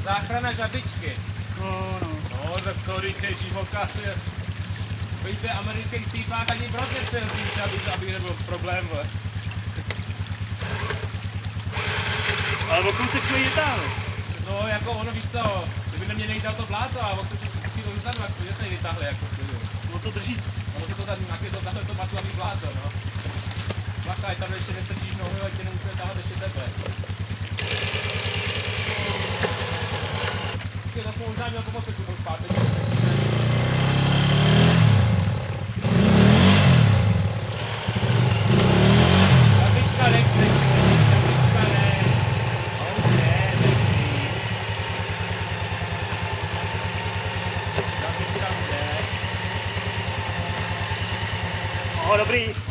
Záchrana žabičky. No. No, tak sorry, Češi, pokazuje. Víte, americký týpák ani brod nechce říct, aby nebyl problém, vole. Ale o kousek jsme ji vytáhli. No, jako ono, víš co, kdyby neměl nejít to bláto a on se chvíli vzadu, jak to se vytáhli, jako chvíli. No to drží. Ono se to tady nějaké takhle to matlaví bláto, no. Plakaj, tam ještě nestrčíš nohu, ať tě nemusíme tahat ještě tebe. Ty zase možná měl pomoct, když byl zpátečný. Žabička nechce, žabička ne. Oh ne, nechci. Žabička ne. Oh, dobrý.